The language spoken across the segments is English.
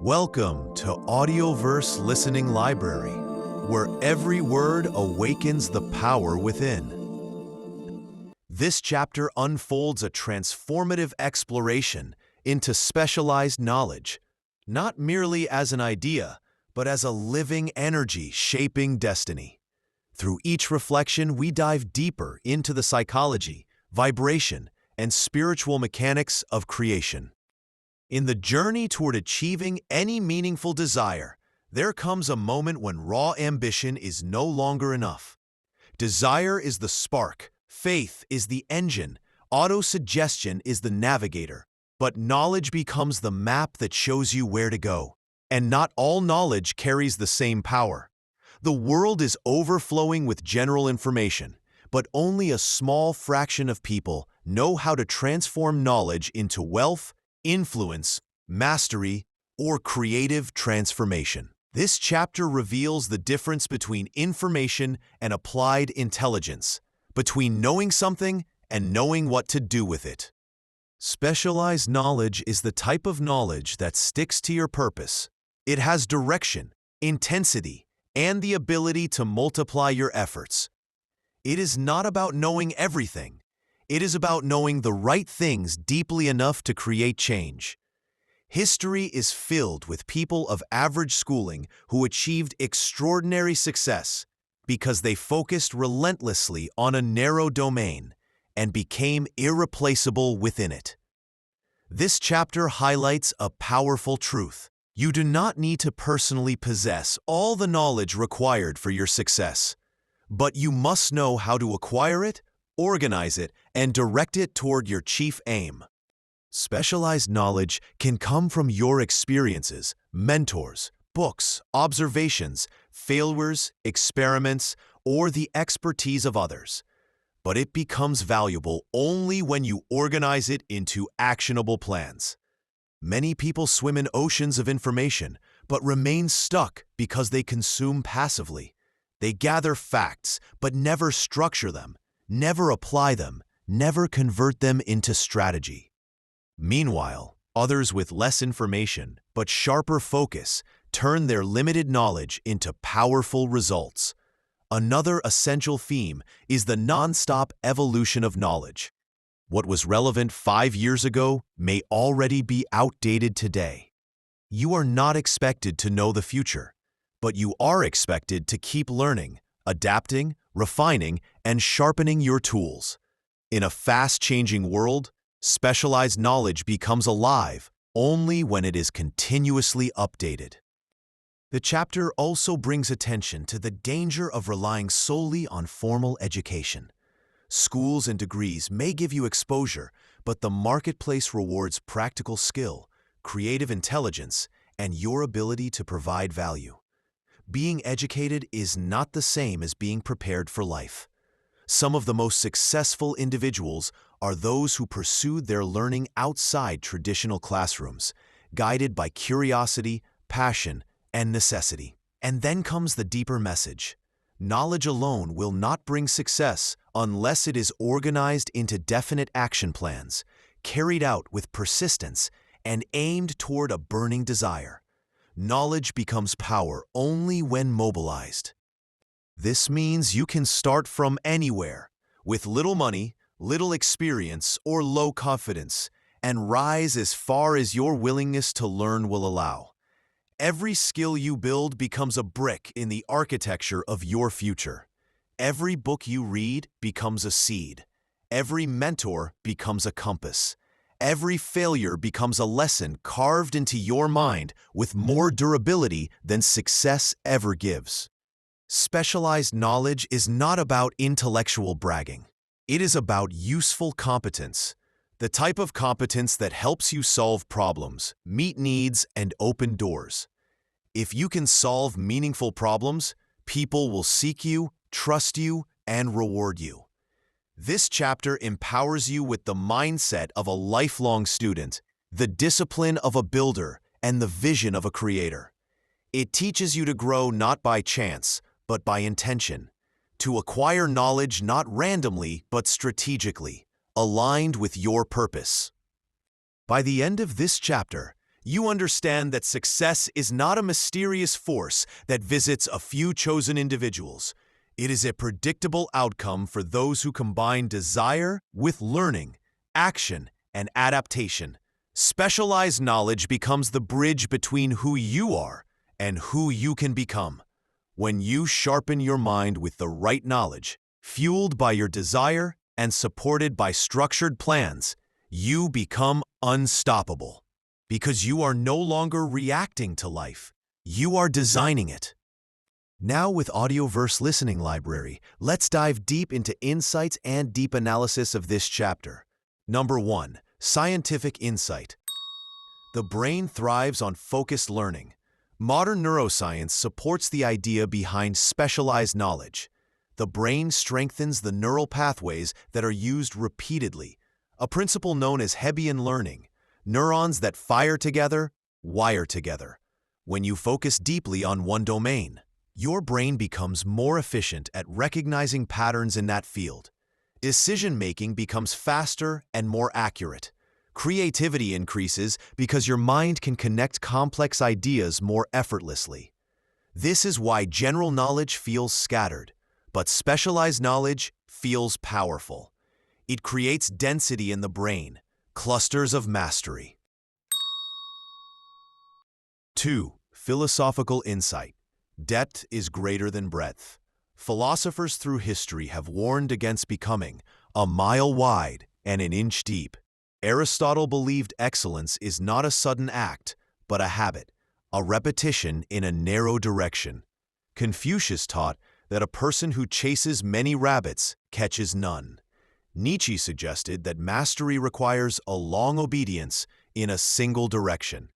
Welcome to AudioVerse Listening Library, where every word awakens the power within. This chapter unfolds a transformative exploration into specialized knowledge, not merely as an idea, but as a living energy shaping destiny. Through each reflection, we dive deeper into the psychology, vibration, and spiritual mechanics of creation. In the journey toward achieving any meaningful desire, there comes a moment when raw ambition is no longer enough. Desire is the spark, faith is the engine, auto-suggestion is the navigator, but knowledge becomes the map that shows you where to go. And not all knowledge carries the same power. The world is overflowing with general information, but only a small fraction of people know how to transform knowledge into wealth, influence, mastery, or creative transformation. This chapter reveals the difference between information and applied intelligence, between knowing something and knowing what to do with it. Specialized knowledge is the type of knowledge that sticks to your purpose. It has direction, intensity, and the ability to multiply your efforts. It is not about knowing everything. It is about knowing the right things deeply enough to create change. History is filled with people of average schooling who achieved extraordinary success because they focused relentlessly on a narrow domain and became irreplaceable within it. This chapter highlights a powerful truth. You do not need to personally possess all the knowledge required for your success, but you must know how to acquire it, organize it, and direct it toward your chief aim. Specialized knowledge can come from your experiences, mentors, books, observations, failures, experiments, or the expertise of others. But it becomes valuable only when you organize it into actionable plans. Many people swim in oceans of information, but remain stuck because they consume passively. They gather facts, but never structure them, never apply them, never convert them into strategy. Meanwhile, others with less information but sharper focus turn their limited knowledge into powerful results. Another essential theme is the non-stop evolution of knowledge. What was relevant 5 years ago may already be outdated today. You are not expected to know the future, but you are expected to keep learning, adapting, refining, and sharpening your tools. In a fast-changing world, specialized knowledge becomes alive only when it is continuously updated. The chapter also brings attention to the danger of relying solely on formal education. Schools and degrees may give you exposure, but the marketplace rewards practical skill, creative intelligence, and your ability to provide value. Being educated is not the same as being prepared for life. Some of the most successful individuals are those who pursued their learning outside traditional classrooms, guided by curiosity, passion, and necessity. And then comes the deeper message. Knowledge alone will not bring success unless it is organized into definite action plans, carried out with persistence, and aimed toward a burning desire. Knowledge becomes power only when mobilized. This means you can start from anywhere, with little money, little experience, or low confidence, and rise as far as your willingness to learn will allow. Every skill you build becomes a brick in the architecture of your future. Every book you read becomes a seed. Every mentor becomes a compass. Every failure becomes a lesson carved into your mind with more durability than success ever gives. Specialized knowledge is not about intellectual bragging. It is about useful competence, the type of competence that helps you solve problems, meet needs, and open doors. If you can solve meaningful problems, people will seek you, trust you, and reward you. This chapter empowers you with the mindset of a lifelong student, the discipline of a builder, and the vision of a creator. It teaches you to grow not by chance, but by intention, to acquire knowledge not randomly, but strategically, aligned with your purpose. By the end of this chapter, you understand that success is not a mysterious force that visits a few chosen individuals. It is a predictable outcome for those who combine desire with learning, action, and adaptation. Specialized knowledge becomes the bridge between who you are and who you can become. When you sharpen your mind with the right knowledge, fueled by your desire and supported by structured plans, you become unstoppable. Because you are no longer reacting to life, you are designing it. Now with AudioVerse Listening Library, let's dive deep into insights and deep analysis of this chapter. Number 1. Scientific insight. The brain thrives on focused learning. Modern neuroscience supports the idea behind specialized knowledge. The brain strengthens the neural pathways that are used repeatedly, a principle known as Hebbian learning. Neurons that fire together, wire together. When you focus deeply on one domain, your brain becomes more efficient at recognizing patterns in that field. Decision-making becomes faster and more accurate. Creativity increases because your mind can connect complex ideas more effortlessly. This is why general knowledge feels scattered, but specialized knowledge feels powerful. It creates density in the brain, clusters of mastery. 2. Philosophical insight. Depth is greater than breadth. Philosophers through history have warned against becoming a mile wide and an inch deep. Aristotle believed excellence is not a sudden act, but a habit, a repetition in a narrow direction. Confucius taught that a person who chases many rabbits catches none. Nietzsche suggested that mastery requires a long obedience in a single direction.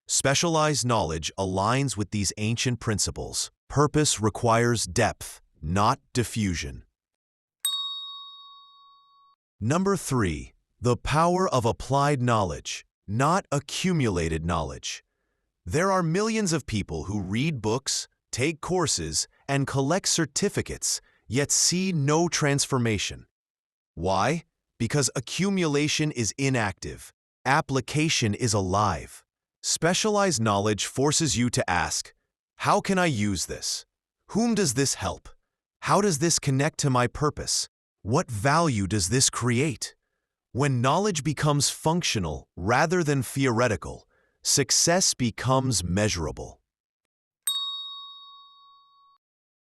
Specialized knowledge aligns with these ancient principles. Purpose requires depth, not diffusion. Number 3. The power of applied knowledge, not accumulated knowledge. There are millions of people who read books, take courses, and collect certificates, yet see no transformation. Why? Because accumulation is inactive. Application is alive. Specialized knowledge forces you to ask, how can I use this? Whom does this help? How does this connect to my purpose? What value does this create? When knowledge becomes functional rather than theoretical, success becomes measurable.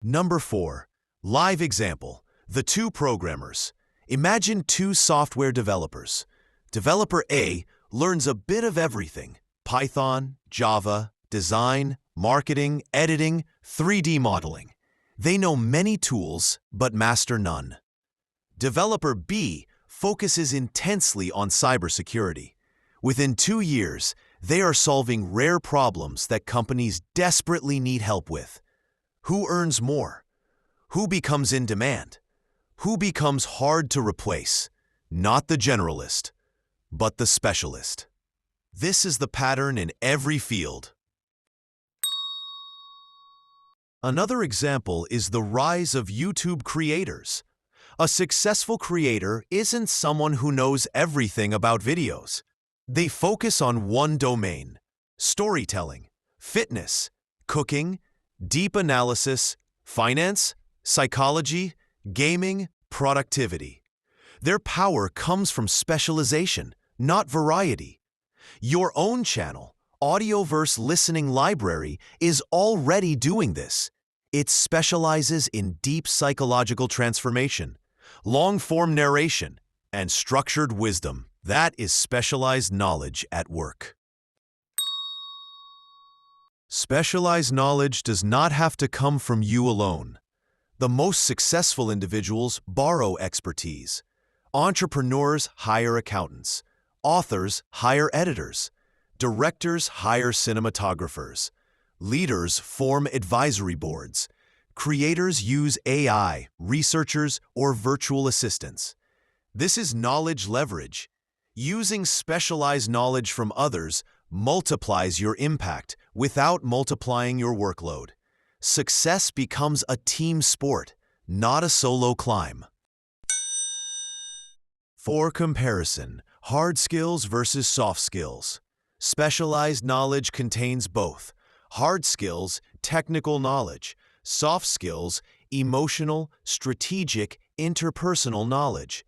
Number 4. Live example. The two programmers. Imagine two software developers. Developer A learns a bit of everything: Python, Java, design, marketing, editing, 3D modeling. They know many tools, but master none. Developer B focuses intensely on cybersecurity. Within 2 years, they are solving rare problems that companies desperately need help with. Who earns more? Who becomes in demand? Who becomes hard to replace? Not the generalist, but the specialist. This is the pattern in every field. Another example is the rise of YouTube creators. A successful creator isn't someone who knows everything about videos. They focus on one domain: storytelling, fitness, cooking, deep analysis, finance, psychology, gaming, productivity. Their power comes from specialization, not variety. Your own channel, AudioVerse Listening Library, is already doing this. It specializes in deep psychological transformation, long-form narration, and structured wisdom. That is specialized knowledge at work. Specialized knowledge does not have to come from you alone. The most successful individuals borrow expertise. Entrepreneurs hire accountants. Authors hire editors. Directors hire cinematographers. Leaders form advisory boards. Creators use AI, researchers, or virtual assistants. This is knowledge leverage. Using specialized knowledge from others multiplies your impact without multiplying your workload. Success becomes a team sport, not a solo climb. For comparison, hard skills versus soft skills. Specialized knowledge contains both hard skills, technical knowledge, soft skills, emotional, strategic, interpersonal knowledge.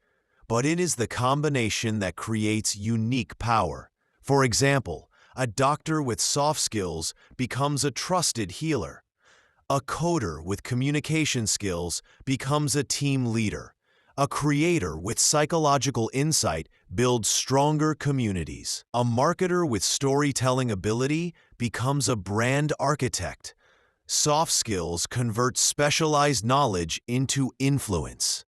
But it is the combination that creates unique power. For example, a doctor with soft skills becomes a trusted healer. A coder with communication skills becomes a team leader. A creator with psychological insight builds stronger communities. A marketer with storytelling ability becomes a brand architect. Soft skills convert specialized knowledge into influence.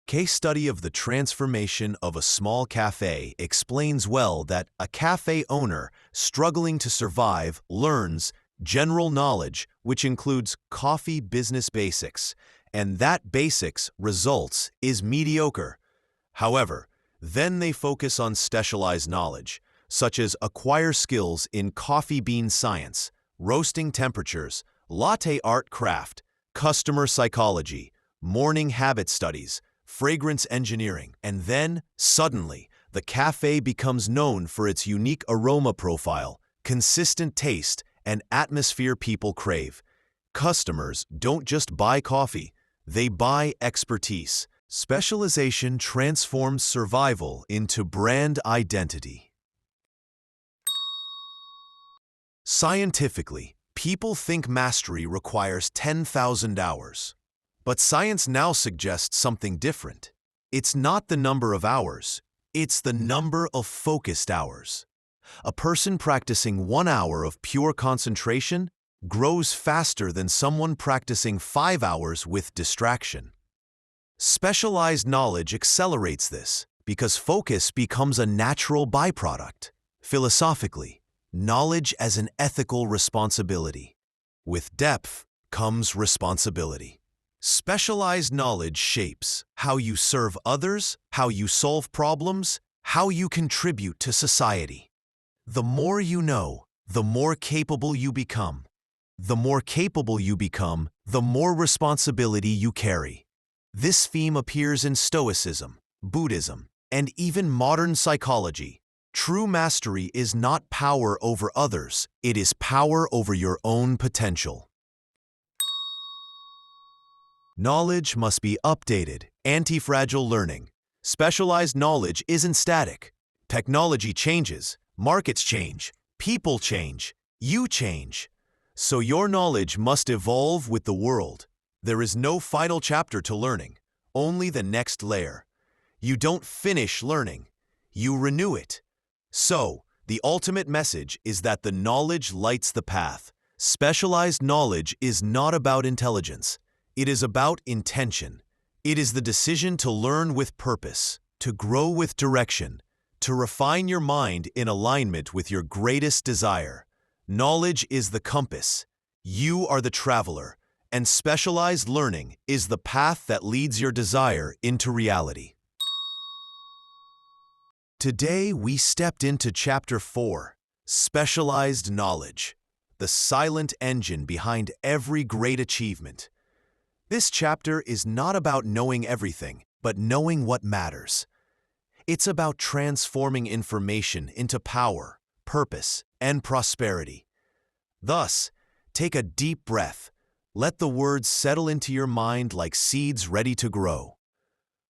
Case study of the transformation of a small cafe explains well that a cafe owner struggling to survive learns general knowledge, which includes coffee business basics, and that basics results is mediocre. However, then they focus on specialized knowledge, such as acquire skills in coffee bean science, roasting temperatures, latte art craft, customer psychology, morning habit studies, fragrance engineering, and then, suddenly, the cafe becomes known for its unique aroma profile, consistent taste, and atmosphere people crave. Customers don't just buy coffee, they buy expertise. Specialization transforms survival into brand identity. Scientifically, people think mastery requires 10,000 hours. But science now suggests something different. It's not the number of hours, it's the number of focused hours. A person practicing 1 hour of pure concentration grows faster than someone practicing 5 hours with distraction. Specialized knowledge accelerates this because focus becomes a natural byproduct. Philosophically, knowledge as an ethical responsibility. With depth comes responsibility. Specialized knowledge shapes how you serve others, how you solve problems, how you contribute to society. The more you know, the more capable you become. The more capable you become, the more responsibility you carry. This theme appears in Stoicism, Buddhism, and even modern psychology. True mastery is not power over others, it is power over your own potential. Knowledge must be updated. Anti-fragile learning. Specialized knowledge isn't static. Technology changes, markets change, people change, you change. So your knowledge must evolve with the world. There is no final chapter to learning, only the next layer. You don't finish learning, you renew it. So, the ultimate message is that the knowledge lights the path. Specialized knowledge is not about intelligence. It is about intention. It is the decision to learn with purpose, to grow with direction, to refine your mind in alignment with your greatest desire. Knowledge is the compass. You are the traveler, and specialized learning is the path that leads your desire into reality. Today, we stepped into Chapter 4, Specialized Knowledge, the silent engine behind every great achievement. This chapter is not about knowing everything, but knowing what matters. It's about transforming information into power, purpose, and prosperity. Thus, take a deep breath. Let the words settle into your mind like seeds ready to grow.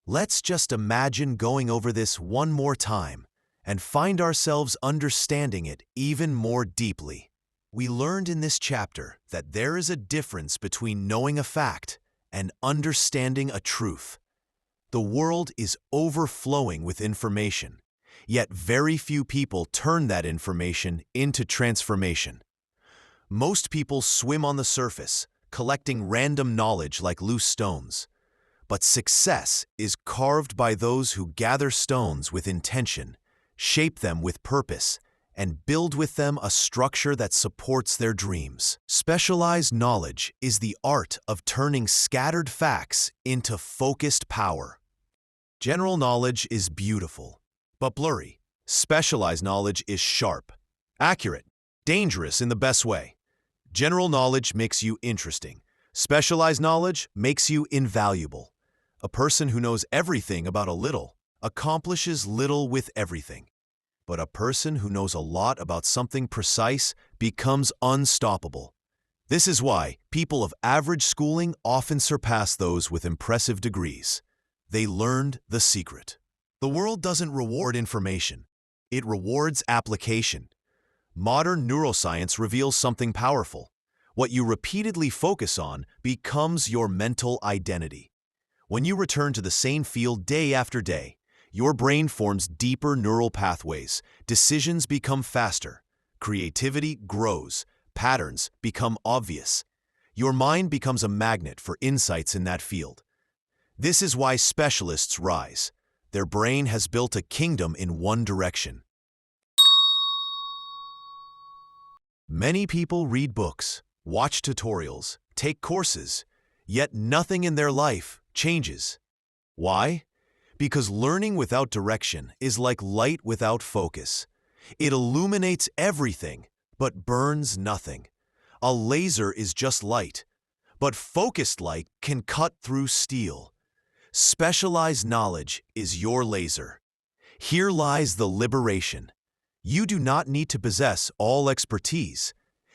Let's just imagine going over this one more time and find ourselves understanding it even more deeply. We learned in this chapter that there is a difference between knowing a fact and understanding a truth. The world is overflowing with information, yet very few people turn that information into transformation. Most people swim on the surface, collecting random knowledge like loose stones. But success is carved by those who gather stones with intention, shape them with purpose, and build with them a structure that supports their dreams. Specialized knowledge is the art of turning scattered facts into focused power. General knowledge is beautiful, but blurry. Specialized knowledge is sharp, accurate, dangerous in the best way. General knowledge makes you interesting. Specialized knowledge makes you invaluable. A person who knows everything about a little accomplishes little with everything. But a person who knows a lot about something precise becomes unstoppable. This is why people of average schooling often surpass those with impressive degrees. They learned the secret. The world doesn't reward information. It rewards application. Modern neuroscience reveals something powerful. What you repeatedly focus on becomes your mental identity. When you return to the same field day after day, your brain forms deeper neural pathways, decisions become faster, creativity grows, patterns become obvious. Your mind becomes a magnet for insights in that field. This is why specialists rise. Their brain has built a kingdom in one direction. Many people read books, watch tutorials, take courses, yet nothing in their life changes. Why? Because learning without direction is like light without focus. It illuminates everything, but burns nothing. A laser is just light, but focused light can cut through steel. Specialized knowledge is your laser. Here lies the liberation. You do not need to possess all expertise.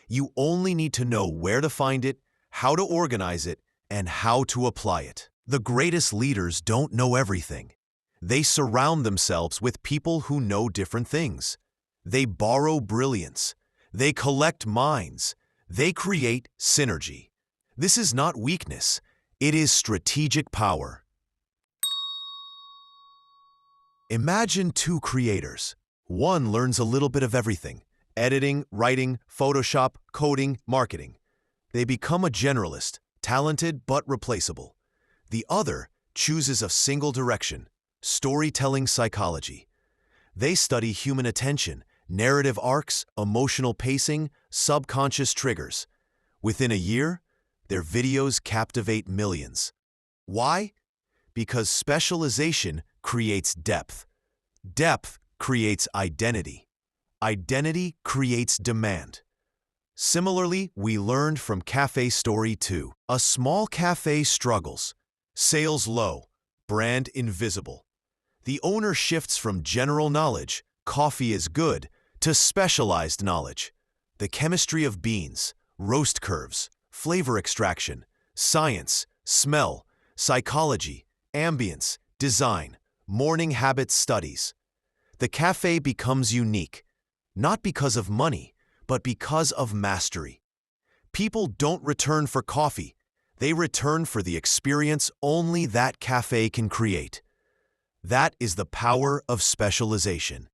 You only need to know where to find it, how to organize it, and how to apply it. The greatest leaders don't know everything. They surround themselves with people who know different things. They borrow brilliance. They collect minds. They create synergy. This is not weakness. It is strategic power. Imagine two creators. One learns a little bit of everything: editing, writing, Photoshop, coding, marketing. They become a generalist, talented but replaceable. The other chooses a single direction: storytelling psychology. They study human attention, narrative arcs, emotional pacing, subconscious triggers. Within a year, their videos captivate millions. Why? Because specialization creates depth. Depth creates identity. Identity creates demand. Similarly, we learned from Cafe Story 2. A small cafe struggles. Sales low. Brand invisible. The owner shifts from general knowledge, coffee is good, to specialized knowledge. The chemistry of beans, roast curves, flavor extraction, science, smell, psychology, ambience, design, morning habits studies. The cafe becomes unique, not because of money, but because of mastery. People don't return for coffee. They return for the experience only that cafe can create. That is the power of specialization.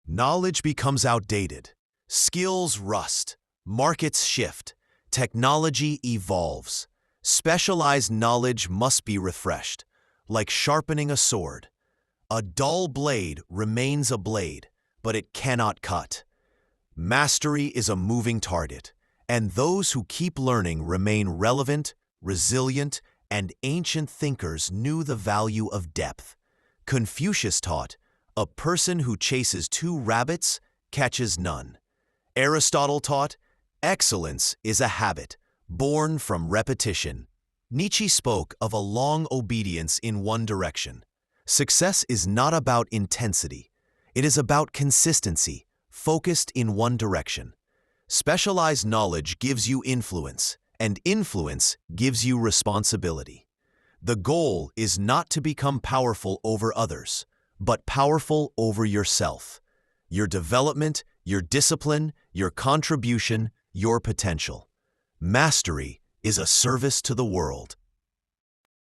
Knowledge becomes outdated. Skills rust. Markets shift. Technology evolves. Specialized knowledge must be refreshed, like sharpening a sword. A dull blade remains a blade, but it cannot cut. Mastery is a moving target, and those who keep learning remain relevant, resilient, and ancient thinkers knew the value of depth. Confucius taught, "A person who chases two rabbits catches none." Aristotle taught, "Excellence is a habit, born from repetition." Nietzsche spoke of a long obedience in one direction. Success is not about intensity. It is about consistency, focused in one direction. Specialized knowledge gives you influence, and influence gives you responsibility. The goal is not to become powerful over others, but powerful over yourself. Your development, your discipline, your contribution, your potential. Mastery is a service to the world.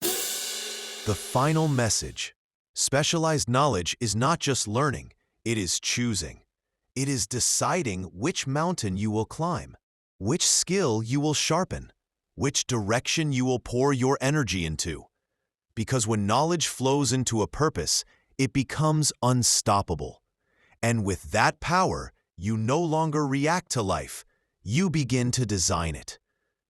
The final message. Specialized knowledge is not just learning, it is choosing. It is deciding which mountain you will climb, which skill you will sharpen, which direction you will pour your energy into. Because when knowledge flows into a purpose, it becomes unstoppable. And with that power, you no longer react to life, you begin to design it.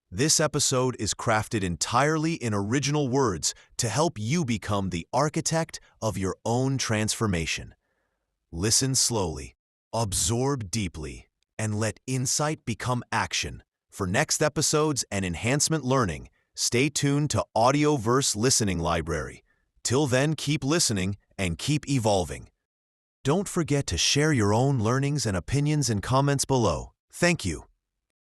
This episode is crafted entirely in original words to help you become the architect of your own transformation. Listen slowly, absorb deeply, and let insight become action. For next episodes and enhancement learning, stay tuned to AudioVerse Listening Library. Till then, keep listening and keep evolving. Don't forget to share your own learnings and opinions in comments below. Thank you.